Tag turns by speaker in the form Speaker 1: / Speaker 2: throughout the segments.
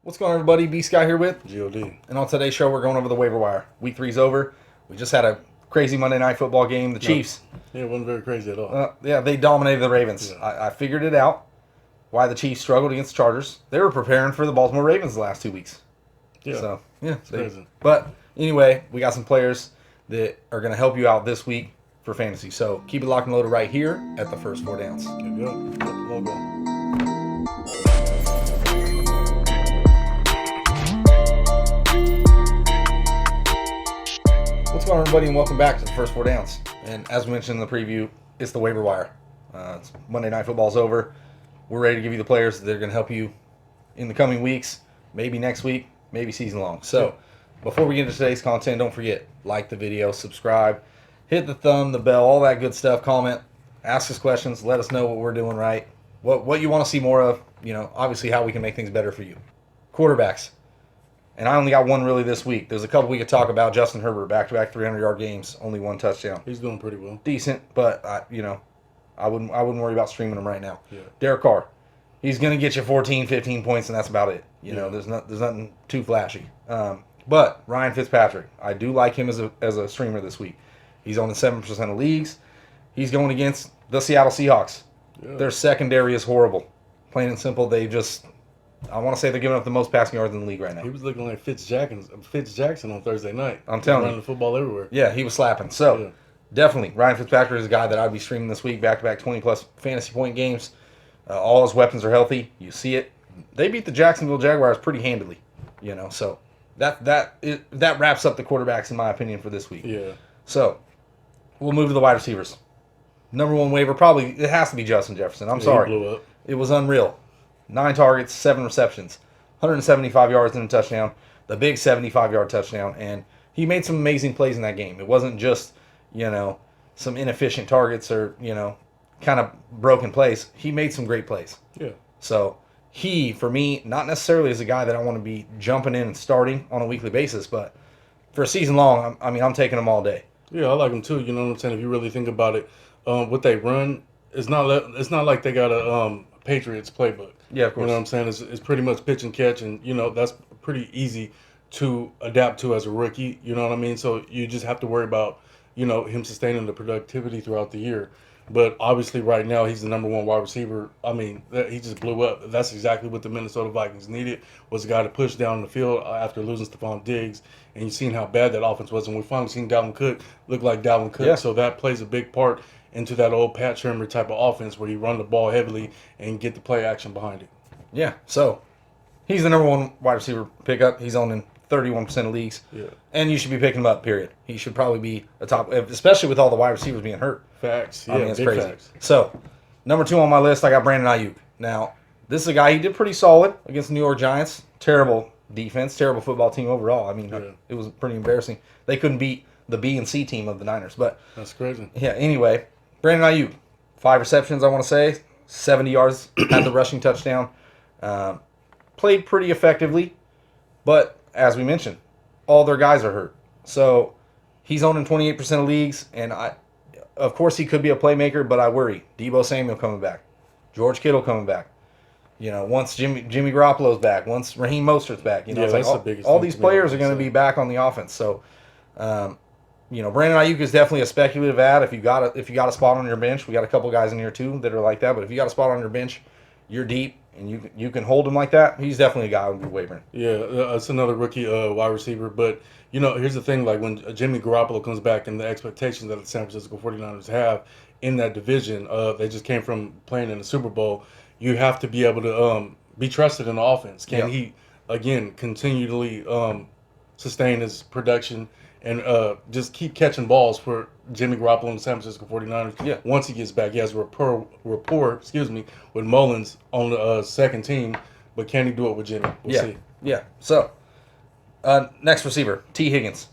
Speaker 1: What's going on, everybody? B Sky here with
Speaker 2: GOD.
Speaker 1: And on today's show, we're going over the waiver wire. Week 3's over. We just had a crazy Monday Night Football game. The Chiefs.
Speaker 2: Yeah, it wasn't very crazy at all.
Speaker 1: They dominated the Ravens.
Speaker 2: Yeah.
Speaker 1: I figured it out, why the Chiefs struggled against the Chargers. They were preparing for the Baltimore Ravens the last 2 weeks.
Speaker 2: Yeah.
Speaker 1: So, yeah.
Speaker 2: It's crazy.
Speaker 1: But anyway, we got some players that are going to help you out this week for fantasy. So keep it locked and loaded right here at the first 4 downs.
Speaker 2: Here we go. Got the logo.
Speaker 1: What's going on, everybody, and welcome back to the first 4 downs. And as we mentioned in the preview, it's the waiver wire. It's Monday Night Football's over. We're ready to give you the players that are going to help you in the coming weeks, maybe next week, maybe season long. So before we get into today's content, don't forget, like the video, subscribe, hit the thumb, the bell, all that good stuff. Comment, ask us questions, let us know what we're doing right, what you want to see more of. You know, obviously how we can make things better for you. Quarterbacks. And I only got one really this week. There's a couple we could talk about. Justin Herbert, back-to-back 300-yard games, only 1 touchdown.
Speaker 2: He's doing pretty well.
Speaker 1: Decent, but I wouldn't worry about streaming him right now.
Speaker 2: Yeah.
Speaker 1: Derek Carr, he's going to get you 14, 15 points, and that's about it. You know, there's nothing too flashy. But Ryan Fitzpatrick, I do like him as a streamer this week. He's on the 7% of leagues. He's going against the Seattle Seahawks.
Speaker 2: Yeah.
Speaker 1: Their secondary is horrible. Plain and simple, I want to say they're giving up the most passing yards in the league right now.
Speaker 2: He was looking like Fitz Jackson on Thursday night.
Speaker 1: I'm telling you.
Speaker 2: Running the football everywhere.
Speaker 1: Yeah, he was slapping. So, definitely, Ryan Fitzpatrick is a guy that I'd be streaming this week. Back-to-back 20-plus fantasy point games. All his weapons are healthy. You see it. They beat the Jacksonville Jaguars pretty handily. You know, so that wraps up the quarterbacks, in my opinion, for this week.
Speaker 2: Yeah.
Speaker 1: So, we'll move to the wide receivers. Number one waiver, probably, it has to be Justin Jefferson. I'm sorry.
Speaker 2: He blew up.
Speaker 1: It was unreal. 9 targets, 7 receptions, 175 yards and a touchdown, the big 75-yard touchdown, and he made some amazing plays in that game. It wasn't just, some inefficient targets or, kind of broken plays. He made some great plays.
Speaker 2: Yeah.
Speaker 1: So he, for me, not necessarily is a guy that I want to be jumping in and starting on a weekly basis, but for a season long, I'm taking him all day.
Speaker 2: Yeah, I like him too. You know what I'm saying? If you really think about it, what they run, it's not like they got a Patriots playbook.
Speaker 1: Yeah, of course.
Speaker 2: You know what I'm saying? It's pretty much pitch and catch, and, that's pretty easy to adapt to as a rookie. You know what I mean? So you just have to worry about, him sustaining the productivity throughout the year. But obviously right now he's the number one wide receiver. He just blew up. That's exactly what the Minnesota Vikings needed, was a guy to push down the field after losing Stephon Diggs. And you've seen how bad that offense was. And we finally seen Dalvin Cook look like Dalvin Cook.
Speaker 1: Yeah.
Speaker 2: So that plays a big part into that old Pat Shermer type of offense where you run the ball heavily and get the play action behind it.
Speaker 1: Yeah, so he's the number one wide receiver pickup. He's on in 31% of leagues.
Speaker 2: Yeah.
Speaker 1: And you should be picking him up, period. He should probably be a top, especially with all the wide receivers being hurt.
Speaker 2: Facts. Yeah,
Speaker 1: It's
Speaker 2: big
Speaker 1: crazy.
Speaker 2: facts.
Speaker 1: So, number 2 on my list, I got Brandon Ayuk. Now, this is a guy, he did pretty solid against the New York Giants. Terrible defense, terrible football team overall. It was pretty embarrassing. They couldn't beat the B and C team of the Niners. But
Speaker 2: That's crazy.
Speaker 1: yeah, anyway, Brandon Ayuk, 5 receptions, I want to say, 70 yards, had the rushing touchdown. Played pretty effectively, but as we mentioned, all their guys are hurt. So he's owned in 28% of leagues, and of course he could be a playmaker, but I worry. Deebo Samuel coming back, George Kittle coming back. Once Jimmy Garoppolo's back, once Raheem Mostert's back, it's
Speaker 2: that's
Speaker 1: like
Speaker 2: the biggest
Speaker 1: all
Speaker 2: thing
Speaker 1: these
Speaker 2: to me,
Speaker 1: players are going to be back on the offense. So, Brandon Ayuk is definitely a speculative ad. If you got a spot on your bench, we got a couple guys in here too that are like that. But if you got a spot on your bench, you're deep and you can hold him like that. He's definitely a guy I would be wavering.
Speaker 2: Yeah, it's another rookie wide receiver. But, here's the thing. Like, when Jimmy Garoppolo comes back and the expectations that the San Francisco 49ers have in that division, they just came from playing in the Super Bowl. You have to be able to be trusted in the offense. Can he, again, continually sustain his production and just keep catching balls for Jimmy Garoppolo and the San Francisco 49ers?
Speaker 1: Yeah.
Speaker 2: Once he gets back, he has a rapport with Mullins on the second team, but can he do it with Jimmy? We'll see.
Speaker 1: Yeah. So, next receiver, T. Higgins.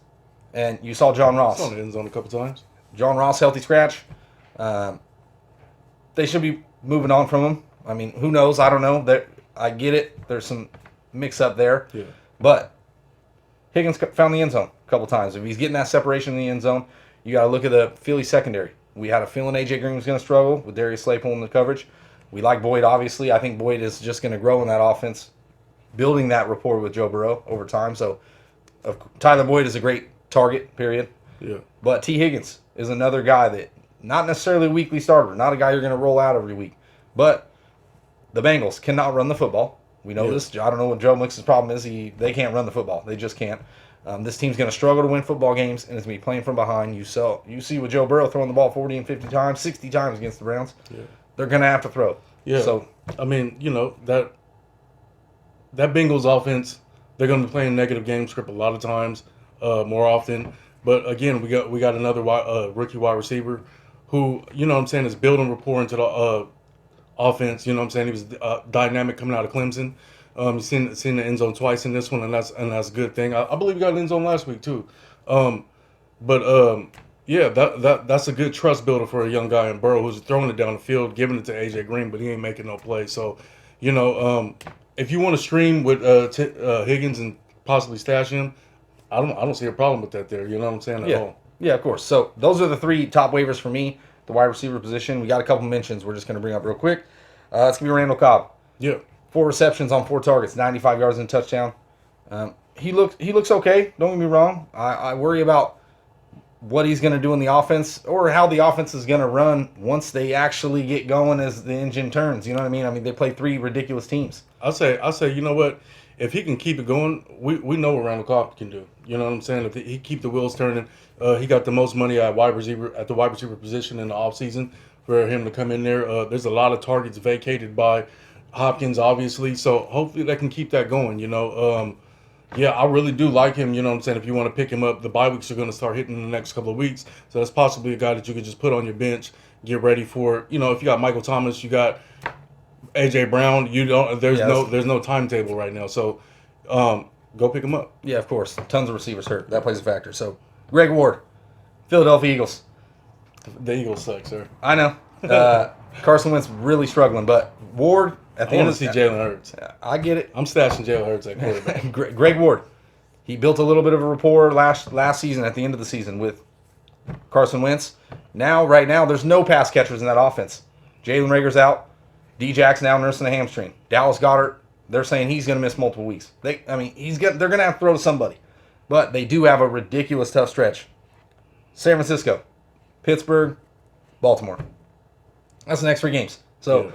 Speaker 1: And you saw John Ross.
Speaker 2: He's on the end zone a couple times.
Speaker 1: John Ross, healthy scratch. They should be moving on from him. Who knows? I don't know. I get it. There's some mix-up there.
Speaker 2: Yeah.
Speaker 1: But Higgins found the end zone a couple times. If he's getting that separation in the end zone, you got to look at the Philly secondary. We had a feeling A.J. Green was going to struggle with Darius Slay pulling the coverage. We like Boyd, obviously. I think Boyd is just going to grow in that offense building that rapport with Joe Burrow over time. So Tyler Boyd is a great target, period.
Speaker 2: Yeah.
Speaker 1: But T. Higgins is another guy that, not necessarily a weekly starter, not a guy you're going to roll out every week. But the Bengals cannot run the football. We know this. I don't know what Joe Mixon's problem is. They can't run the football. They just can't. This team's going to struggle to win football games, and it's going to be playing from behind. You see with Joe Burrow throwing the ball 40 and 50 times, 60 times against the Browns. Yeah. They're going to have to throw.
Speaker 2: Yeah.
Speaker 1: So,
Speaker 2: I mean, that Bengals offense, they're going to be playing negative game script a lot of times, more often. But again, we got another rookie wide receiver who, is building rapport into the offense. He was dynamic coming out of Clemson. You've seen the end zone twice in this one, and that's a good thing. I believe he got an end zone last week too. That's a good trust builder for a young guy in Burrow who's throwing it down the field, giving it to AJ Green, but he ain't making no play. So, if you want to stream with Higgins and possibly stash him, I don't see a problem with that there. You know what I'm saying? At all.
Speaker 1: Yeah, of course. So those are the 3 top waivers for me. The wide receiver position. We got a couple mentions we're just going to bring up real quick. It's going to be Randall Cobb.
Speaker 2: Yeah.
Speaker 1: 4 receptions on 4 targets, 95 yards and a touchdown. He looks okay. Don't get me wrong. I worry about what he's going to do in the offense or how the offense is going to run once they actually get going as the engine turns. You know what I mean? I mean, they play 3 ridiculous teams.
Speaker 2: I'll say, you know what? If he can keep it going, we know what Randall Cobb can do. You know what I'm saying? If he keep the wheels turning, he got the most money at the wide receiver position in the offseason for him to come in there. There's a lot of targets vacated by Hopkins, obviously, so hopefully they can keep that going. I really do like him. You know what I'm saying? If you want to pick him up, the bye weeks are going to start hitting in the next couple of weeks, so that's possibly a guy that you could just put on your bench, get ready for. If you got Michael Thomas, you got AJ Brown. There's no timetable right now, so go pick him up.
Speaker 1: Yeah, of course. Tons of receivers hurt. That plays a factor. So Greg Ward, Philadelphia Eagles.
Speaker 2: The Eagles suck, sir.
Speaker 1: I know. Carson Wentz really struggling, but Ward at the end of
Speaker 2: the season. Jalen Hurts.
Speaker 1: I get it.
Speaker 2: I'm stashing Jalen Hurts at quarterback.
Speaker 1: Greg Ward, he built a little bit of a rapport last season at the end of the season with Carson Wentz. Right now, there's no pass catchers in that offense. Jalen Rager's out. D-Jack's now nursing a hamstring. Dallas Goedert, they're saying he's going to miss multiple weeks. They're going to have to throw to somebody. But they do have a ridiculous tough stretch. San Francisco, Pittsburgh, Baltimore. That's the next 3 games. So,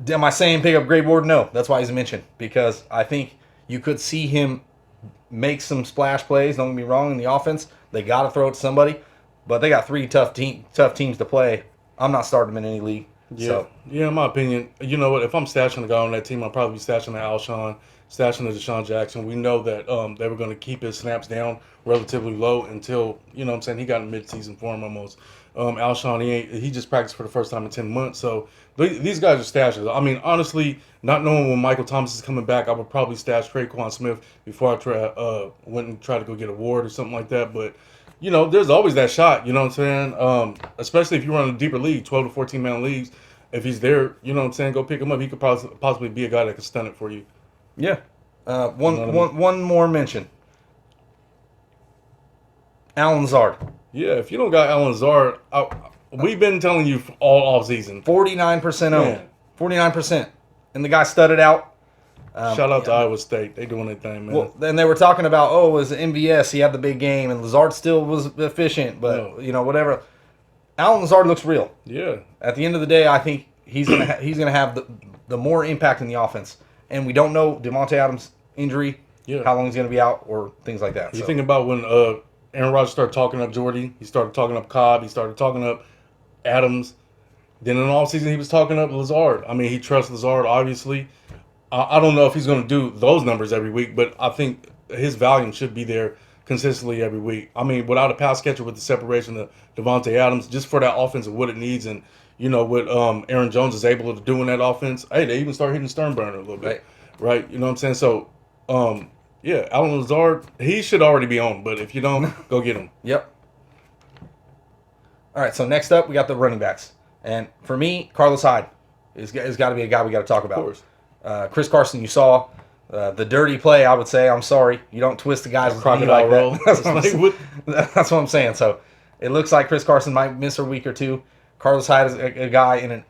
Speaker 1: Am I saying pick up Greg Ward? No. That's why he's mentioned. Because I think you could see him make some splash plays. Don't get me wrong, in the offense. They got to throw it to somebody. But they got 3 tough teams to play. I'm not starting them in any league.
Speaker 2: Yeah,
Speaker 1: so.
Speaker 2: Yeah. In my opinion, you know what? If I'm stashing a guy on that team, I'll probably be stashing the Alshon, stashing the Deshaun Jackson. We know that they were going to keep his snaps down relatively low until he got in midseason form almost. Alshon, he just practiced for the first time in 10 months. So these guys are stashes. I mean, honestly, not knowing when Michael Thomas is coming back, I would probably stash Traquan Smith before I went and tried to go get a Ward or something like that. But there's always that shot, you know what I'm saying? Especially if you run a deeper league, 12 to 14-man leagues. If he's there, you know what I'm saying, go pick him up. He could possibly be a guy that can stun it for you.
Speaker 1: Yeah. One more mention. Alan Lazard.
Speaker 2: Yeah, if you don't got Alan Lazard, we've been telling you all offseason.
Speaker 1: 49% owned. 49%. And the guy studded out.
Speaker 2: Shout out to Iowa State. They doing their thing, man.
Speaker 1: Well, then they were talking about, it was MVS. He had the big game, and Lazard still was efficient, but, whatever. Alan Lazard looks real.
Speaker 2: Yeah.
Speaker 1: At the end of the day, I think he's gonna have the more impact in the offense. And we don't know Devontae Adams' injury, how long he's going to be out, or things like that.
Speaker 2: You think about when Aaron Rodgers started talking up Jordy, he started talking up Cobb, he started talking up Adams. Then in the offseason, he was talking up Lazard. I mean, he trusts Lazard, obviously. I don't know if he's going to do those numbers every week, but I think his volume should be there consistently every week. I mean, without a pass catcher with the separation of Devontae Adams, just for that offense and what it needs, and what Aaron Jones is able to do in that offense. Hey, they even start hitting Sternberner a little bit, right? You know what I'm saying? So, Alan Lazard, he should already be on, but if you don't, go get him.
Speaker 1: Yep. All right, so next up, we got the running backs. And for me, Carlos Hyde has got to be a guy we got to talk about.
Speaker 2: Of course.
Speaker 1: Chris Carson, you saw the dirty play, I would say. I'm sorry. You don't twist the guy's
Speaker 2: crocodile
Speaker 1: like
Speaker 2: roll.
Speaker 1: That. That's what I'm saying. So it looks like Chris Carson might miss a week or two. Carlos Hyde is a guy in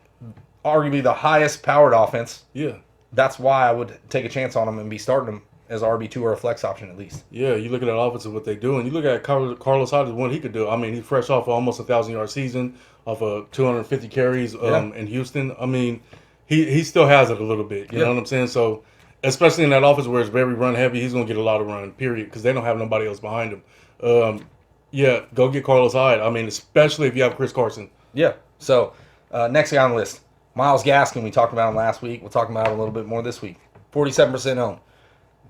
Speaker 1: arguably the highest powered offense.
Speaker 2: Yeah.
Speaker 1: that's why I would take a chance on him and be starting him as RB2 or a flex option at least.
Speaker 2: Yeah, you look at that offense and what they do, and you look at Carlos Hyde, what he could do. I mean, he's fresh off almost 1,000-yard season, off of 250 carries in Houston. I mean, he still has it a little bit. You know what I'm saying? So, especially in that offense where it's very run heavy, he's going to get a lot of run, period, because they don't have nobody else behind him. Yeah, go get Carlos Hyde. I mean, especially if you have Chris Carson.
Speaker 1: Yeah. So, next guy on the list, Myles Gaskin. We talked about him last week. We'll talk about him a little bit more this week. 47% owned.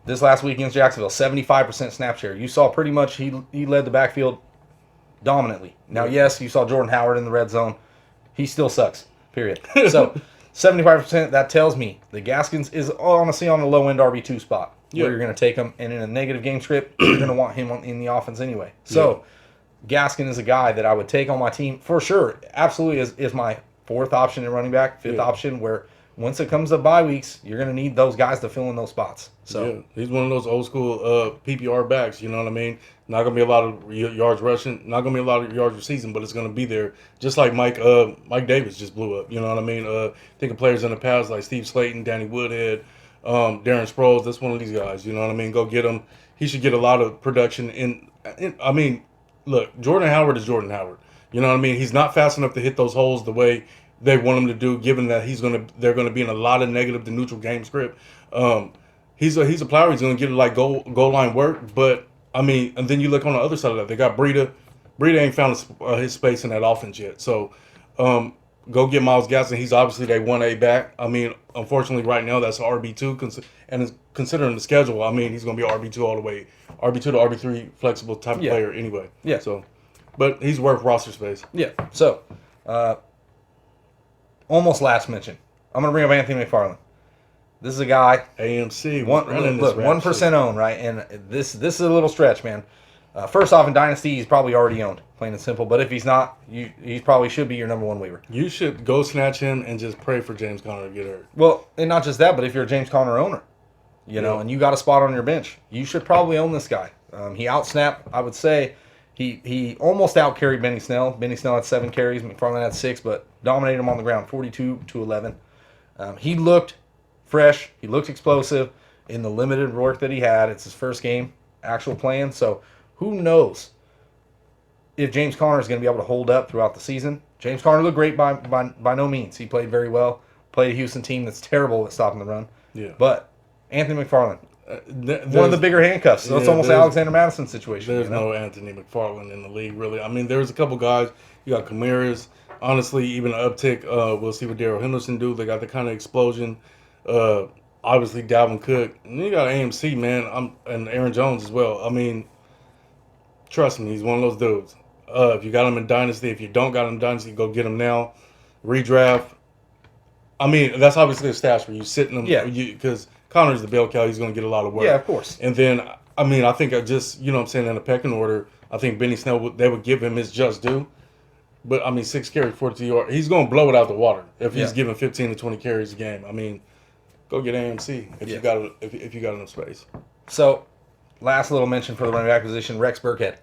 Speaker 1: This last week against Jacksonville, 75% snap share. You saw pretty much he led the backfield dominantly. Now, yes, you saw Jordan Howard in the red zone. He still sucks, period. So, 75%, that tells me that Gaskins is honestly on the low-end RB2 spot. Where you're going to take him, and in a negative game script, you're going to want him in the offense anyway. So, Gaskin is a guy that I would take on my team for sure. Absolutely is my fourth option in running back, fifth option, where once it comes to bye weeks, you're going to need those guys to fill in those spots. So
Speaker 2: he's one of those old school PPR backs. You know what I mean? Not going to be a lot of yards rushing, not going to be a lot of yards receiving, but it's going to be there. Just like Mike Davis just blew up. You know what I mean? Think of players in the past like Steve Slayton, Danny Woodhead, Darren Sproles. That's one of these guys. You know what I mean? Go get him. He should get a lot of production. I mean, look, Jordan Howard is Jordan Howard. You know what I mean? He's not fast enough to hit those holes the way they want him to do, given that they're gonna be in a lot of negative to neutral game script. He's a player. He's gonna get like goal line work, but I mean, and then you look on the other side of that. They got Breida. Breida ain't found his space in that offense yet. So go get Myles Gaskin. He's obviously their 1A back. I mean, unfortunately, right now that's an RB2, and considering the schedule, I mean, he's gonna be RB2 all the way, RB2 to RB3 flexible type of player anyway.
Speaker 1: Yeah.
Speaker 2: So, but he's worth roster space.
Speaker 1: Yeah. So. Almost last mention. I'm going to bring up Anthony McFarland. This is a guy.
Speaker 2: AMC.
Speaker 1: 1% owned, right? And this is a little stretch, man. First off, in Dynasty, he's probably already owned, plain and simple. But if he's not, he probably should be your number one waiver.
Speaker 2: You should go snatch him and just pray for James Conner to get hurt.
Speaker 1: Well, and not just that, but if you're a James Conner owner, you know, and you got a spot on your bench, you should probably own this guy. He outsnapped, I would say. He almost out-carried Benny Snell. Benny Snell had 7 carries. McFarland had 6, but dominated him on the ground, 42-11. He looked fresh. He looked explosive in the limited work that he had. It's his first game, actual playing. So who knows if James Conner is going to be able to hold up throughout the season. James Conner looked great by no means. He played very well. Played a Houston team that's terrible at stopping the run.
Speaker 2: Yeah.
Speaker 1: But Anthony McFarland, one of the bigger handcuffs. So it's almost an Alexander Madison situation.
Speaker 2: There's no Anthony McFarland in the league, really. I mean, there's a couple guys. You got Kamara's. Honestly, even an uptick. We'll see what Darrell Henderson do. They got the kind of explosion. Obviously, Dalvin Cook. And then you got AMC, man, and Aaron Jones as well. I mean, trust me, he's one of those dudes. If you got him in Dynasty, if you don't got him in Dynasty, go get him now. Redraft. I mean, that's obviously a stash where you sitting him.
Speaker 1: Yeah.
Speaker 2: Because Connor's the bell cow. He's going to get a lot of work.
Speaker 1: Yeah, of course.
Speaker 2: And then, I mean, I think I just, you know what I'm saying, in a pecking order, I think Benny Snell, they would give him his just due. But, I mean, 6 carries, 42 yards. He's going to blow it out the water if he's giving 15 to 20 carries a game. I mean, go get AMC if you got enough space.
Speaker 1: So, last little mention for the running back position, Rex Burkhead.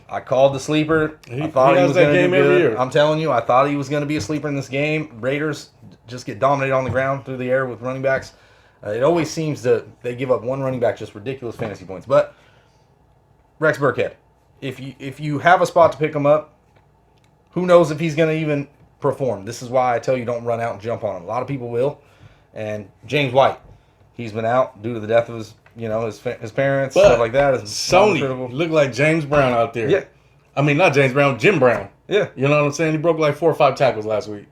Speaker 1: I called the sleeper. I thought he was going to do good. I'm telling you, I thought he was going to be a sleeper in this game. Raiders just get dominated on the ground through the air with running backs. It always seems they give up one running back just ridiculous fantasy points. But Rex Burkhead, if you have a spot to pick him up, who knows if he's going to even perform. This is why I tell you don't run out and jump on him. A lot of people will. And James White, he's been out due to the death of his parents,
Speaker 2: but
Speaker 1: stuff like that.
Speaker 2: Sony looked like James Brown out there.
Speaker 1: Yeah.
Speaker 2: I mean, not James Brown, Jim Brown.
Speaker 1: Yeah.
Speaker 2: You know what I'm saying? He broke like 4 or 5 tackles last week.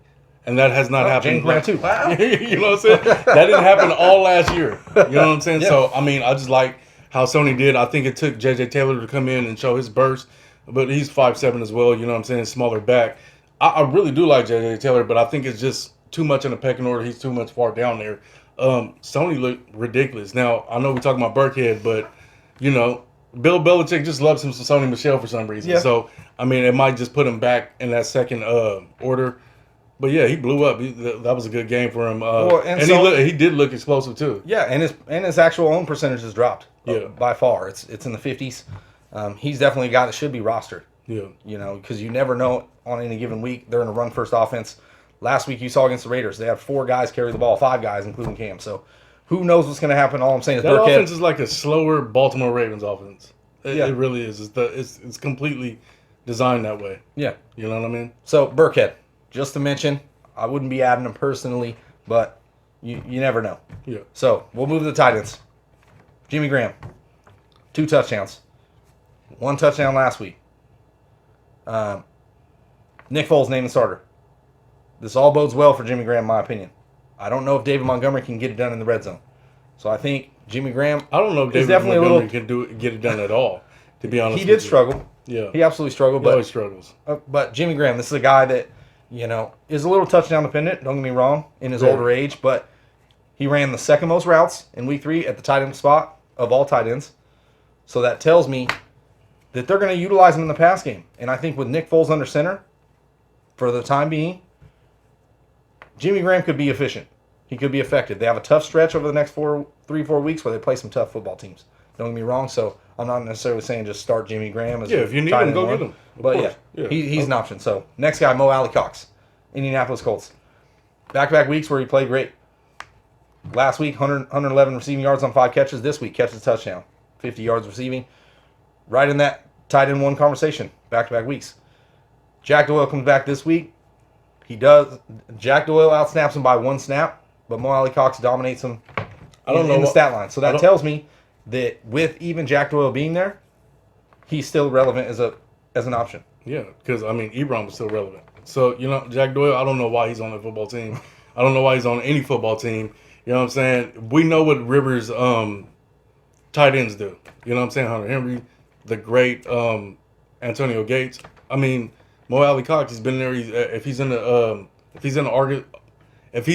Speaker 2: And that has not happened.
Speaker 1: James Brown too.
Speaker 2: Wow. You know what I'm saying? That didn't happen all last year. You know what I'm saying? Yeah. So, I mean, I just like how Sony did. I think it took J.J. Taylor to come in and show his burst. But he's 5'7" as well. You know what I'm saying? Smaller back. I really do like J.J. Taylor, but I think it's just too much in the pecking order. He's too much far down there. Sony looked ridiculous. Now, I know we're talking about Burkhead, but, you know, Bill Belichick just loves him some Sony Michel for some reason. Yeah. So, I mean, it might just put him back in that second order. But, yeah, he blew up. That was a good game for him. He did look explosive, too.
Speaker 1: Yeah, and his actual own percentage has dropped by far. It's in the 50s. He's definitely a guy that should be rostered.
Speaker 2: Yeah.
Speaker 1: You know, because you never know on any given week. They're in a run-first offense. Last week you saw against the Raiders, they had 4 guys carry the ball, 5 guys, including Cam. So Who knows what's going to happen? All I'm saying is
Speaker 2: That
Speaker 1: Burkhead.
Speaker 2: offense is like a slower Baltimore Ravens offense.
Speaker 1: Yeah.
Speaker 2: It really is. It's completely designed that way.
Speaker 1: Yeah.
Speaker 2: You know what I mean?
Speaker 1: So Burkhead, just to mention, I wouldn't be adding him personally, but you never know.
Speaker 2: Yeah.
Speaker 1: So we'll move to the tight ends. Jimmy Graham, 2 touchdowns, 1 touchdown last week. Nick Foles named the starter. This all bodes well for Jimmy Graham, in my opinion. I don't know if David Montgomery can get it done in the red zone. So I think Jimmy Graham.
Speaker 2: I don't know if David
Speaker 1: definitely
Speaker 2: Montgomery can get it done at all. To be honest,
Speaker 1: He did struggle.
Speaker 2: Yeah,
Speaker 1: He absolutely struggled.
Speaker 2: he always struggles.
Speaker 1: But Jimmy Graham, this is a guy that, is a little touchdown dependent, don't get me wrong, in his
Speaker 2: Very.
Speaker 1: older age, but he ran the second most routes in week 3 at the tight end spot of all tight ends. So that tells me that they're going to utilize him in the pass game. And I think with Nick Foles under center, for the time being, Jimmy Graham could be efficient. He could be effective. They have a tough stretch over the next 4 weeks where they play some tough football teams. Don't get me wrong, so I'm not necessarily saying just start Jimmy Graham as
Speaker 2: If you need
Speaker 1: tight
Speaker 2: him,
Speaker 1: end
Speaker 2: go
Speaker 1: one.
Speaker 2: get him. Of
Speaker 1: But
Speaker 2: course.
Speaker 1: he's an option. So next guy, Mo Alley Cox, Indianapolis Colts. Back-to-back weeks where he played great. Last week, 111 receiving yards on 5 catches. This week, catches a touchdown, 50 yards receiving. Right in that tight end 1 conversation, back-to-back weeks. Jack Doyle comes back this week. Jack Doyle outsnaps him by 1 snap, but Mo Alley Cox dominates him in the stat line. So that tells me that with even Jack Doyle being there, he's still relevant as an option.
Speaker 2: Yeah, because Ebron was still relevant. So Jack Doyle, I don't know why he's on the football team. I don't know why he's on any football team. You know what I'm saying? We know what Rivers tight ends do. You know what I'm saying? Hunter Henry, the great Antonio Gates. Mo Alley Cox, he's been there. If he's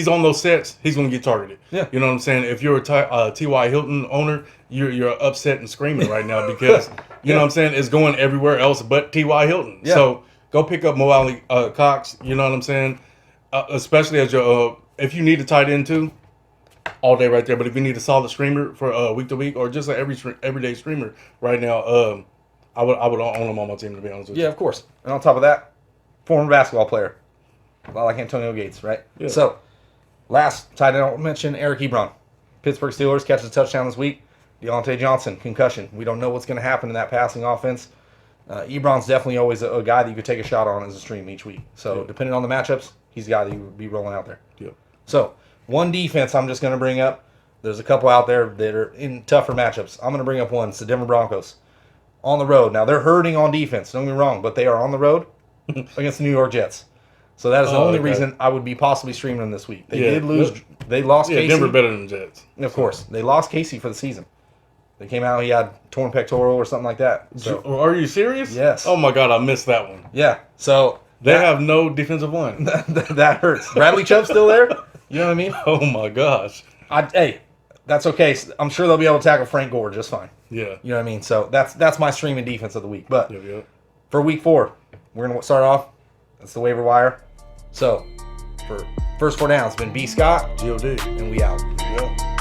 Speaker 2: on those sets, he's gonna get targeted.
Speaker 1: Yeah.
Speaker 2: You know what I'm saying? If you're a T.Y. Hilton owner, you're upset and screaming right now because you know what I'm saying, it's going everywhere else but T.Y. Hilton.
Speaker 1: Yeah.
Speaker 2: So go pick up Mo Alley Cox. You know what I'm saying? Especially as your if you need a tight end too, all day right there. But if you need a solid streamer for week to week or just an everyday streamer right now, I would own him on my team, to be honest with you.
Speaker 1: Yeah, of course. And on top of that, former basketball player. A lot like Antonio Gates, right?
Speaker 2: Yeah.
Speaker 1: So, last tight end I'll mention, Eric Ebron. Pittsburgh Steelers catches a touchdown this week. Deontay Johnson, concussion. We don't know what's going to happen in that passing offense. Ebron's definitely always a guy that you could take a shot on as a stream each week. So, depending on the matchups, he's the guy that you would be rolling out there.
Speaker 2: Yeah.
Speaker 1: So, one defense I'm just going to bring up. There's a couple out there that are in tougher matchups. I'm going to bring up one. It's the Denver Broncos. On the road. Now, they're hurting on defense. Don't get me wrong, but they are on the road against the New York Jets. So that is the only reason I would be possibly streaming them this week. They did lose. They lost Casey.
Speaker 2: Denver better than the Jets.
Speaker 1: Of course. They lost Casey for the season. They came out, he had torn pectoral or something like that. So,
Speaker 2: are you serious?
Speaker 1: Yes.
Speaker 2: Oh, my God, I missed that one.
Speaker 1: yeah. So
Speaker 2: They have no defensive line.
Speaker 1: that hurts. Bradley Chubb's still there. You know what I mean?
Speaker 2: Oh, my gosh.
Speaker 1: Hey, that's okay. I'm sure they'll be able to tackle Frank Gore just fine.
Speaker 2: Yeah.
Speaker 1: You know what I mean? So that's my streaming defense of the week. But
Speaker 2: Yeah.
Speaker 1: for week 4, we're going to start off. That's the waiver wire. So for first 4 downs, it's been B. Scott,
Speaker 2: G.O.D.
Speaker 1: and we out.
Speaker 2: Yeah.